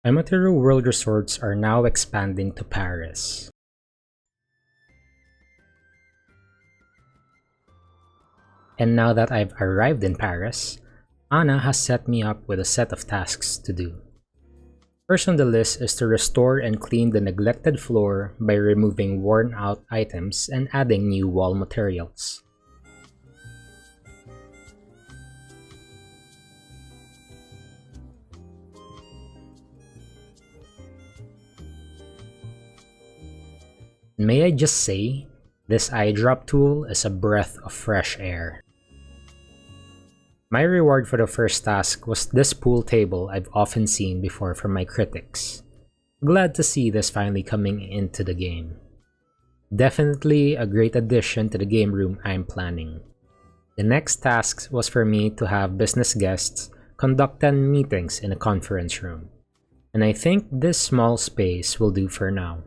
Amatero World Resorts are now expanding to Paris. And now that I've arrived in Paris, Anna has set me up with a set of tasks to do. First on the list is to restore and clean the neglected floor by removing worn-out items and adding new wall materials. May I just say, this eyedrop tool is a breath of fresh air. My reward for the first task was this pool table I've often seen before from my critics. Glad to see this finally coming into the game. Definitely a great addition to the game room I'm planning. The next task was for me to have business guests conduct 10 meetings in a conference room. And I think this small space will do for now.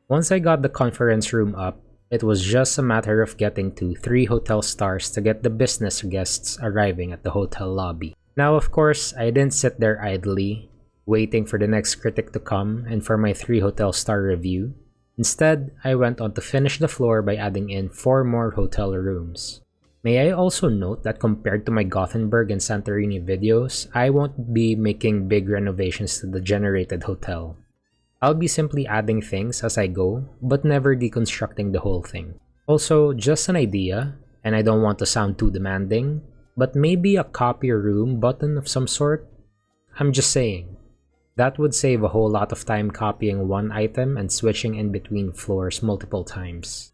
Once I got the conference room up, it was just a matter of getting to 3 hotel stars to get the business guests arriving at the hotel lobby. Now of course, I didn't sit there idly, waiting for the next critic to come and for my 3 hotel star review. Instead, I went on to finish the floor by adding in 4 more hotel rooms. May I also note that compared to my Gothenburg and Santorini videos, I won't be making big renovations to the generated hotel. I'll be simply adding things as I go, but never deconstructing the whole thing. Also, just an idea, and I don't want to sound too demanding, but maybe a copy room button of some sort? I'm just saying. That would save a whole lot of time copying one item and switching in between floors multiple times.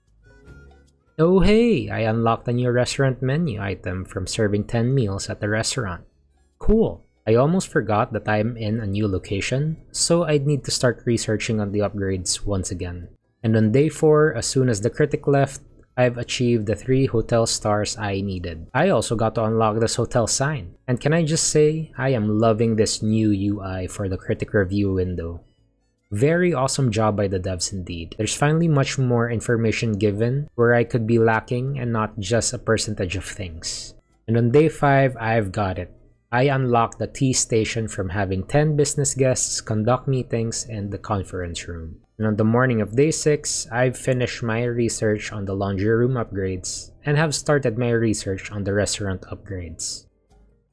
Oh hey, I unlocked a new restaurant menu item from serving 10 meals at the restaurant. Cool! I almost forgot that I'm in a new location, so I'd need to start researching on the upgrades once again. And on day 4, as soon as the critic left, I've achieved the 3 hotel stars I needed. I also got to unlock this hotel sign. And can I just say, I am loving this new UI for the critic review window. Very awesome job by the devs indeed. There's finally much more information given where I could be lacking and not just a percentage of things. And on day 5, I've got it. I unlocked the tea station from having 10 business guests conduct meetings in the conference room. And on the morning of day 6, I've finished my research on the laundry room upgrades and have started my research on the restaurant upgrades.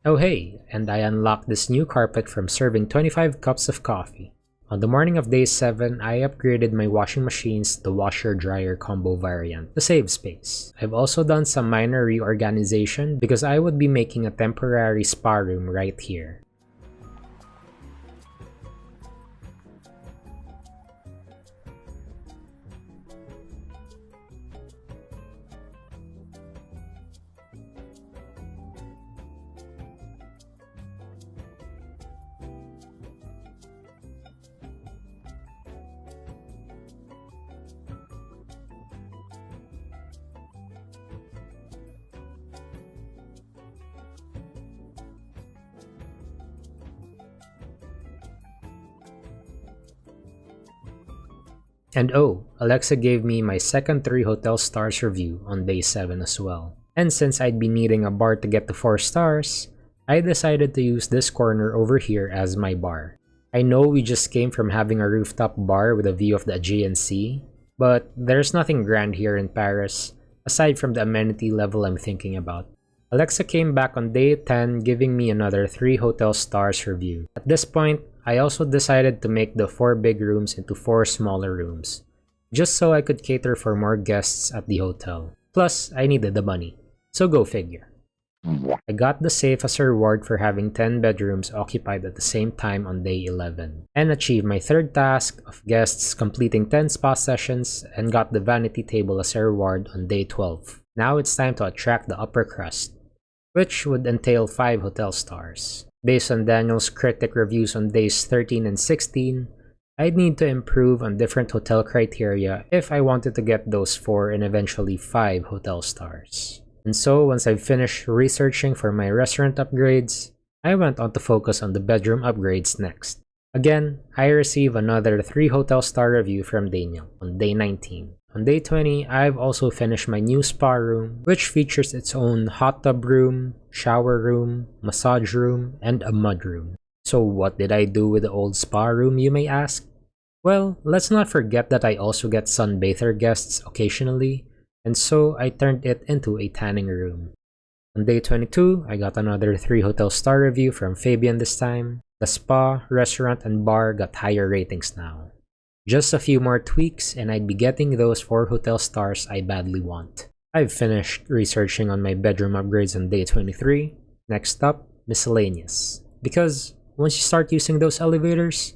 Oh hey, and I unlocked this new carpet from serving 25 cups of coffee. On the morning of day 7, I upgraded my washing machines to the washer-dryer combo variant to save space. I've also done some minor reorganization because I would be making a temporary spa room right here. And oh, Alexa gave me my second 3 hotel stars review on day 7 as well. And since I'd be needing a bar to get to 4 stars, I decided to use this corner over here as my bar. I know we just came from having a rooftop bar with a view of the Aegean Sea, but there's nothing grand here in Paris, aside from the amenity level I'm thinking about. Alexa came back on day 10 giving me another 3 hotel stars review. At this point, I also decided to make the 4 big rooms into 4 smaller rooms, just so I could cater for more guests at the hotel. Plus, I needed the money, so go figure. I got the safe as a reward for having 10 bedrooms occupied at the same time on day 11, and achieved my 3rd task of guests completing 10 spa sessions and got the vanity table as a reward on day 12. Now it's time to attract the upper crust, which would entail 5 hotel stars. Based on Daniel's critic reviews on days 13 and 16, I'd need to improve on different hotel criteria if I wanted to get those 4 and eventually 5 hotel stars. And so once I've finished researching for my restaurant upgrades, I went on to focus on the bedroom upgrades next. Again, I received another 3 hotel star review from Daniel on day 19. On day 20, I've also finished my new spa room, which features its own hot tub room, shower room, massage room, and a mud room. So what did I do with the old spa room, you may ask? Well, let's not forget that I also get sunbather guests occasionally, and so I turned it into a tanning room. On day 22, I got another 3 hotel star review from Fabian this time. The spa, restaurant, and bar got higher ratings now. Just a few more tweaks and I'd be getting those 4 hotel stars I badly want. I've finished researching on my bedroom upgrades on day 23. Next up, miscellaneous. Because once you start using those elevators,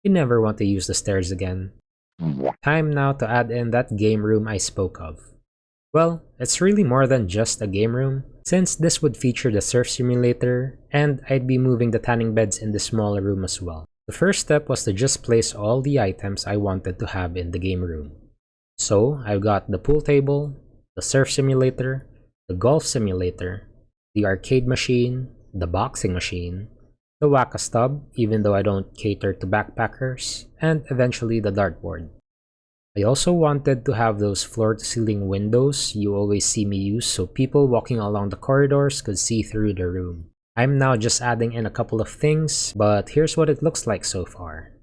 you never want to use the stairs again. Time now to add in that game room I spoke of. Well, it's really more than just a game room, since this would feature the surf simulator, and I'd be moving the tanning beds in the smaller room as well. The first step was to just place all the items I wanted to have in the game room. So, I've got the pool table, the surf simulator, the golf simulator, the arcade machine, the boxing machine, the whack-a-stub, even though I don't cater to backpackers, and eventually the dartboard. I also wanted to have those floor-to-ceiling windows you always see me use so people walking along the corridors could see through the room. I'm now just adding in a couple of things, but here's what it looks like so far.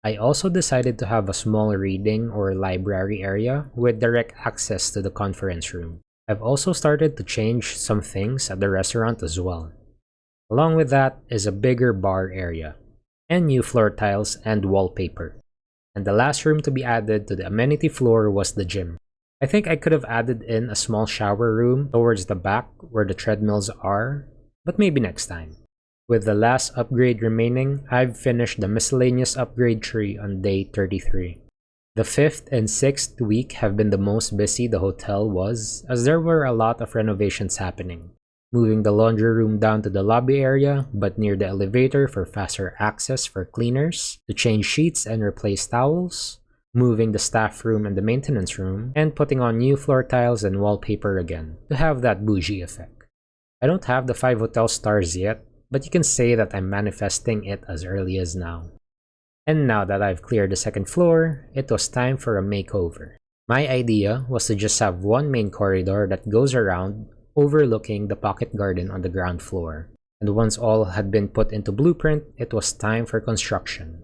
I also decided to have a small reading or library area with direct access to the conference room. I've also started to change some things at the restaurant as well. Along with that is a bigger bar area, and new floor tiles and wallpaper. And the last room to be added to the amenity floor was the gym. I think I could have added in a small shower room towards the back where the treadmills are, but maybe next time. With the last upgrade remaining, I've finished the miscellaneous upgrade tree on day 33. The 5th and 6th week have been the most busy the hotel was, as there were a lot of renovations happening. Moving the laundry room down to the lobby area, but near the elevator for faster access for cleaners, to change sheets and replace towels, moving the staff room and the maintenance room, and putting on new floor tiles and wallpaper again, to have that bougie effect. I don't have the 5 hotel stars yet, but you can say that I'm manifesting it as early as now. And now that I've cleared the second floor, it was time for a makeover. My idea was to just have one main corridor that goes around overlooking the pocket garden on the ground floor. And once all had been put into blueprint, it was time for construction.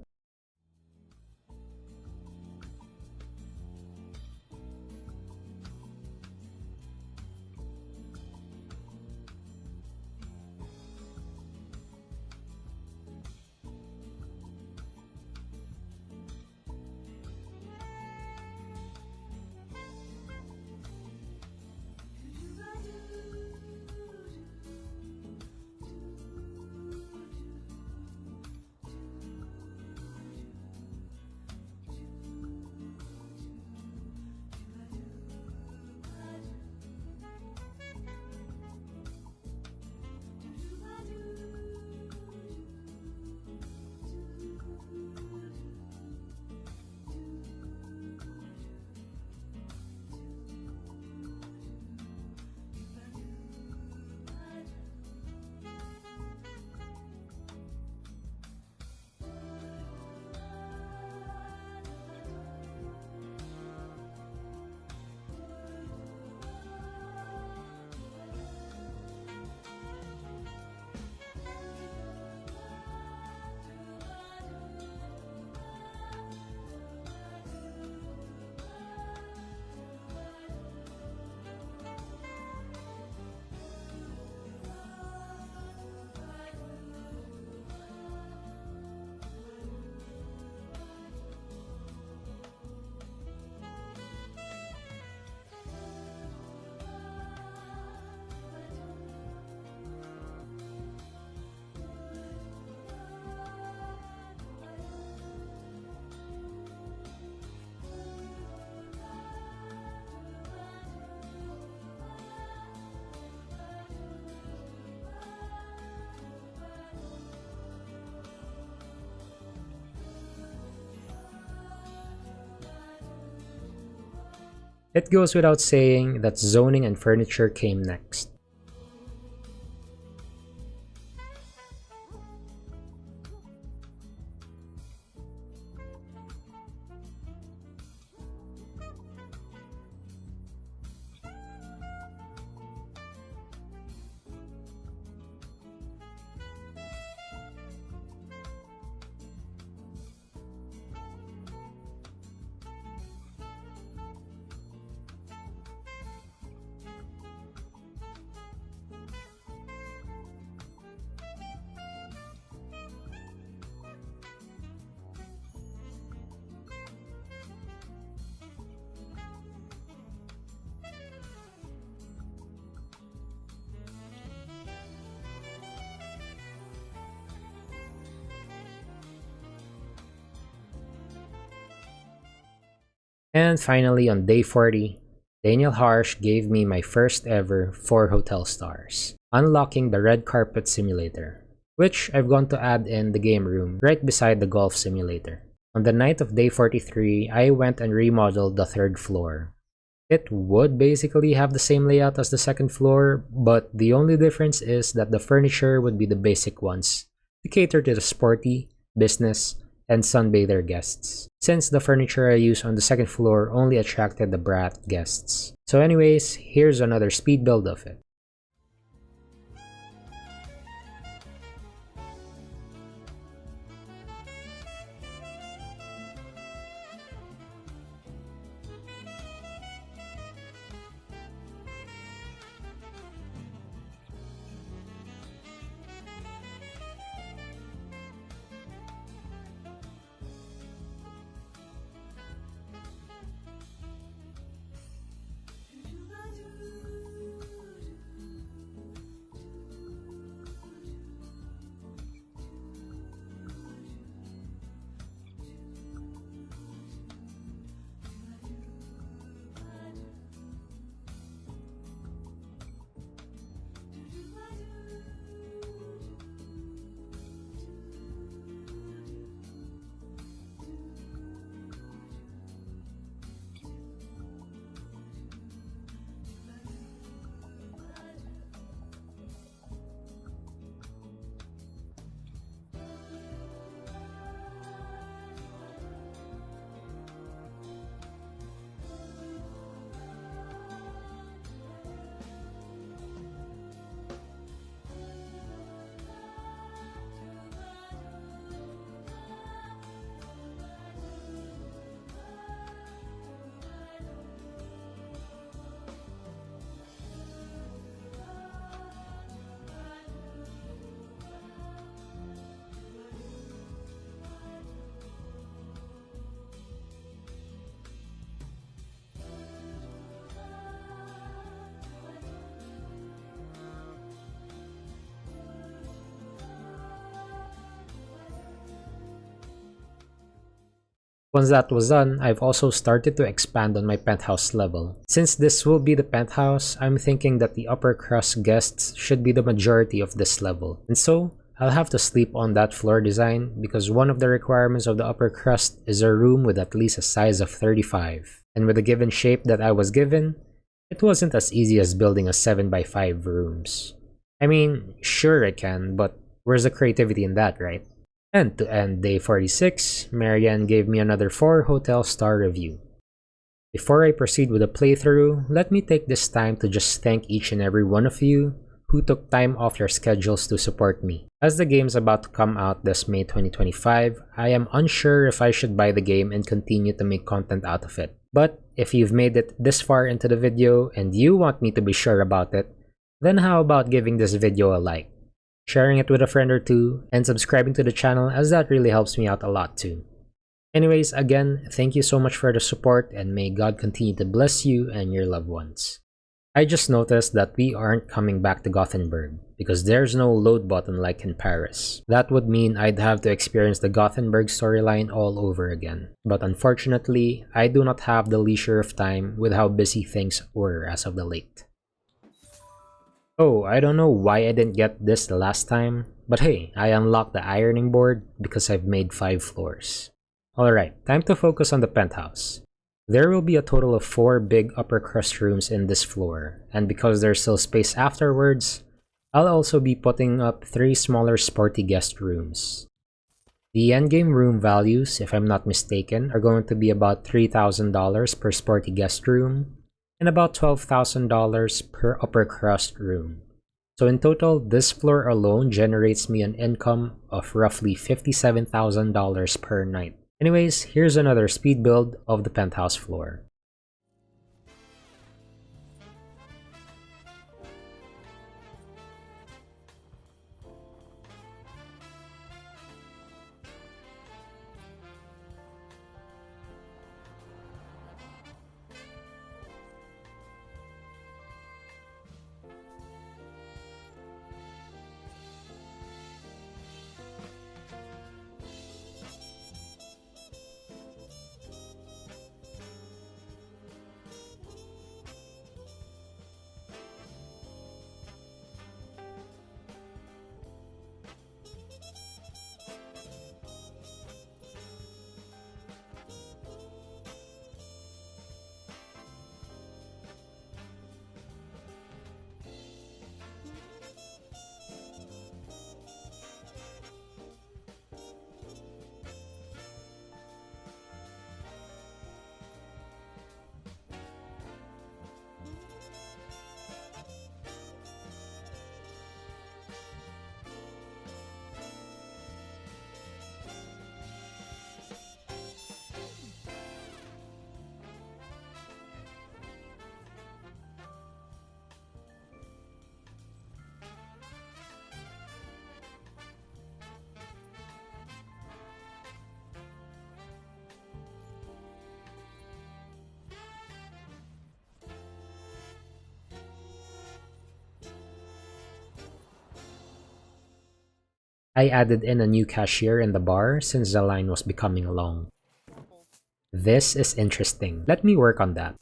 It goes without saying that zoning and furniture came next. And finally, on day 40, Daniel Harsh gave me my first ever 4 hotel stars, unlocking the red carpet simulator, which I've gone to add in the game room right beside the golf simulator. On the night of day 43, I went and remodeled the 3rd floor. It would basically have the same layout as the 2nd floor, but the only difference is that the furniture would be the basic ones to cater to the sporty, business, and sunbather guests, since the furniture I use on the 2nd floor only attracted the brat guests. So anyways, here's another speed build of it. Once that was done, I've also started to expand on my penthouse level. Since this will be the penthouse, I'm thinking that the upper crust guests should be the majority of this level. And so, I'll have to sleep on that floor design because one of the requirements of the upper crust is a room with at least a size of 35. And with the given shape that I was given, it wasn't as easy as building a 7x5 rooms. I mean, sure it can, but where's the creativity in that, right? And to end day 46, Marianne gave me another 4 hotel star review. Before I proceed with the playthrough, let me take this time to just thank each and every one of you who took time off your schedules to support me. As the game's about to come out this May 2025, I am unsure if I should buy the game and continue to make content out of it. But if you've made it this far into the video and you want me to be sure about it, then how about giving this video a like, sharing it with a friend or two, and subscribing to the channel, as that really helps me out a lot too. Anyways, again, thank you so much for the support and may God continue to bless you and your loved ones. I just noticed that we aren't coming back to Gothenburg because there's no load button like in Paris. That would mean I'd have to experience the Gothenburg storyline all over again. But unfortunately, I do not have the leisure of time with how busy things were as of the late. Oh, I don't know why I didn't get this the last time, but hey, I unlocked the ironing board because I've made 5 floors. Alright, time to focus on the penthouse. There will be a total of 4 big upper crust rooms in this floor, and because there's still space afterwards, I'll also be putting up 3 smaller sporty guest rooms. The endgame room values, if I'm not mistaken, are going to be about $3,000 per sporty guest room, and about $12,000 per upper crust room. So in total, this floor alone generates me an income of roughly $57,000 per night. Anyways, here's another speed build of the penthouse floor. I added in a new cashier in the bar since the line was becoming long. This is interesting. Let me work on that.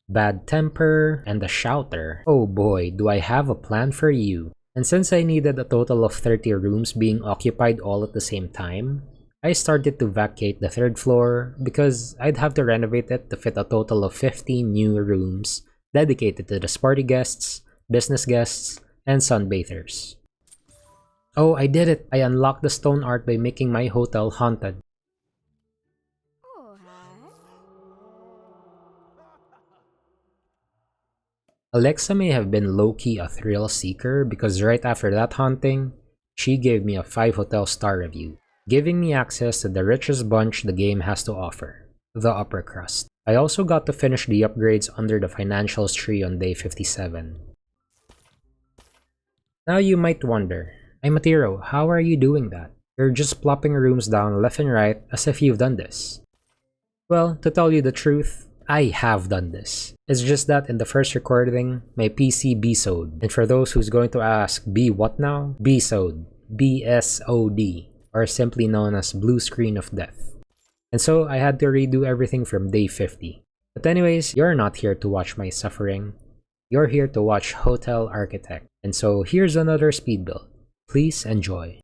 Bad temper and a shouter. Oh boy, do I have a plan for you. And since I needed a total of 30 rooms being occupied all at the same time, I started to vacate the third floor because I'd have to renovate it to fit a total of 15 new rooms dedicated to the sporty guests, business guests, and sunbathers. Oh, I did it! I unlocked the stone art by making my hotel haunted. Alexa may have been low-key a thrill seeker because right after that haunting, she gave me a 5 hotel star review, giving me access to the richest bunch the game has to offer, the upper crust. I also got to finish the upgrades under the financials tree on day 57. Now you might wonder, "Hey Matiro, how are you doing that? You're just plopping rooms down left and right as if you've done this." Well, to tell you the truth, I have done this. It's just that in the first recording, my PC BSOD. And for those who's going to ask, B what now? BSOD. BSOD. Or simply known as Blue Screen of Death. And so I had to redo everything from day 50. But anyways, you're not here to watch my suffering. You're here to watch Hotel Architect. And so here's another speed build. Please enjoy.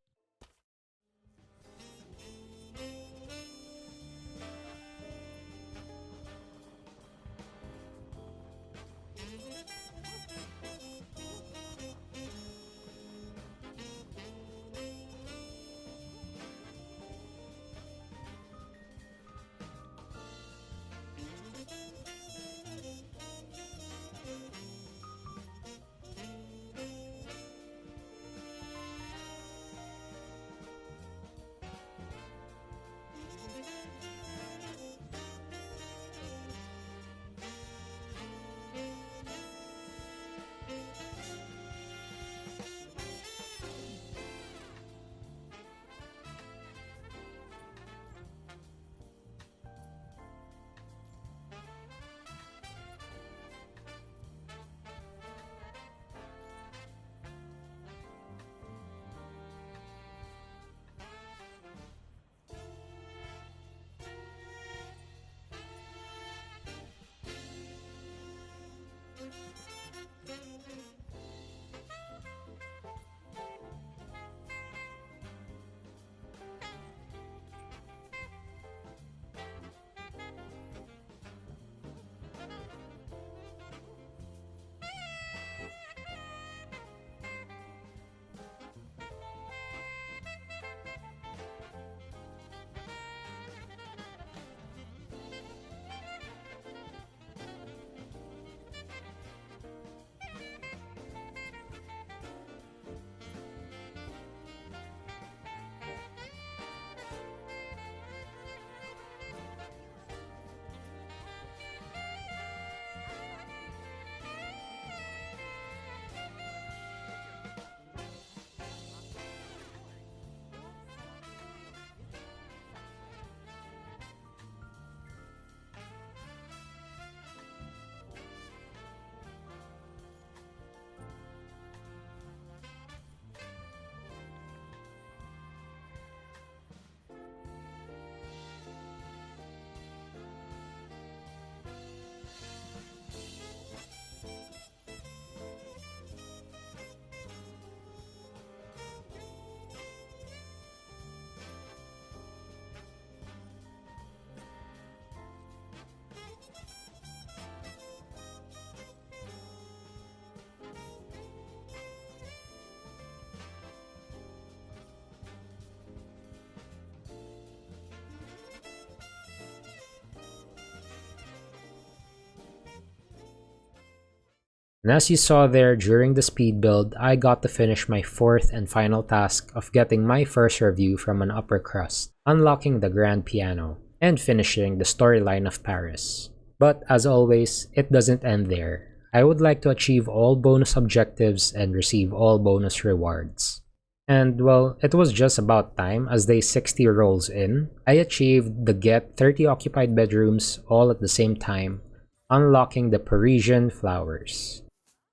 And as you saw there during the speed build, I got to finish my 4th and final task of getting my first review from an upper crust, unlocking the grand piano, and finishing the storyline of Paris. But as always, it doesn't end there. I would like to achieve all bonus objectives and receive all bonus rewards. And well, it was just about time as day 60 rolls in. I achieved the get 30 occupied bedrooms all at the same time, unlocking the Parisian flowers.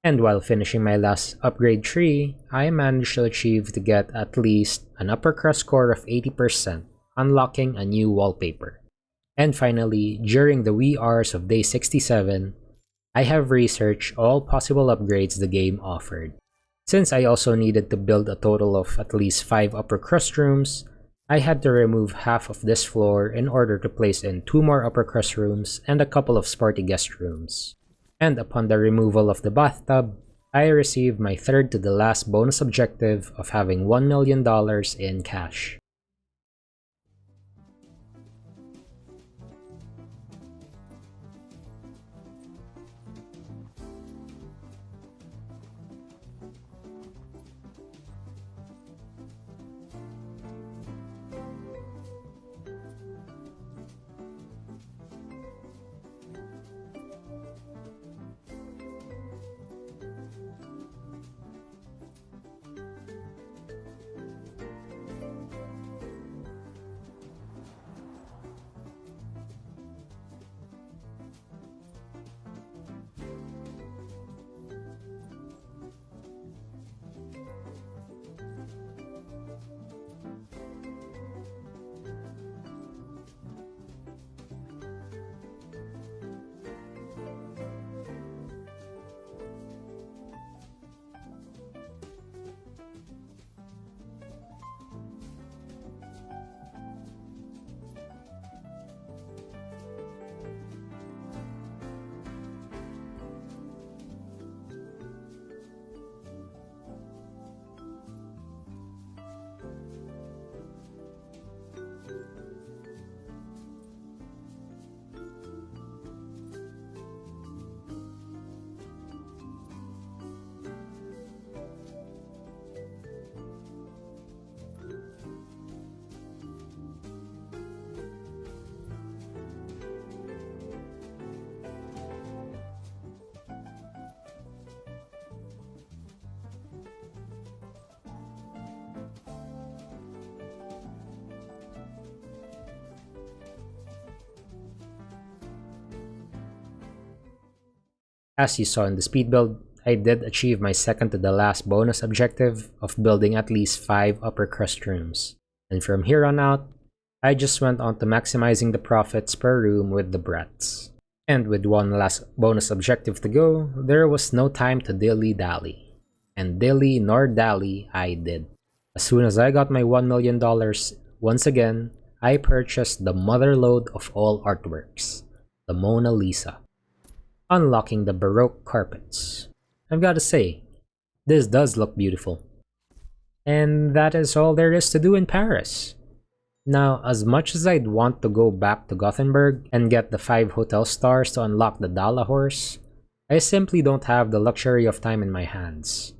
And while finishing my last upgrade tree, I managed to achieve to get at least an upper crust score of 80%, unlocking a new wallpaper. And finally, during the wee hours of day 67, I have researched all possible upgrades the game offered. Since I also needed to build a total of at least 5 upper crust rooms, I had to remove half of this floor in order to place in 2 more upper crust rooms and a couple of sporty guest rooms. And upon the removal of the bathtub, I received my third to the last bonus objective of having $1 million in cash. As you saw in the speed build, I did achieve my second to the last bonus objective of building at least 5 upper crust rooms. And from here on out, I just went on to maximizing the profits per room with the brats. And with one last bonus objective to go, there was no time to dilly-dally. And dilly nor dally I did. As soon as I got my $1 million, once again, I purchased the motherlode of all artworks, the Mona Lisa. Unlocking the Baroque carpets. I've gotta say, this does look beautiful. And that is all there is to do in Paris. Now, as much as I'd want to go back to Gothenburg and get the 5 hotel stars to unlock the Dala horse, I simply don't have the luxury of time in my hands.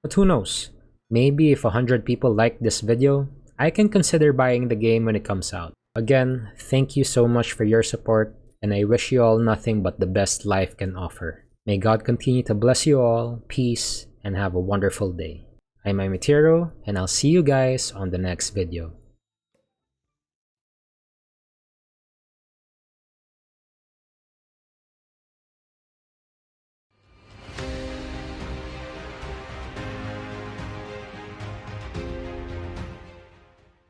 But who knows, maybe if 100 people like this video, I can consider buying the game when it comes out. Again, thank you so much for your support, and I wish you all nothing but the best life can offer. May God continue to bless you all, peace, and have a wonderful day. I'm Imitiro, and I'll see you guys on the next video.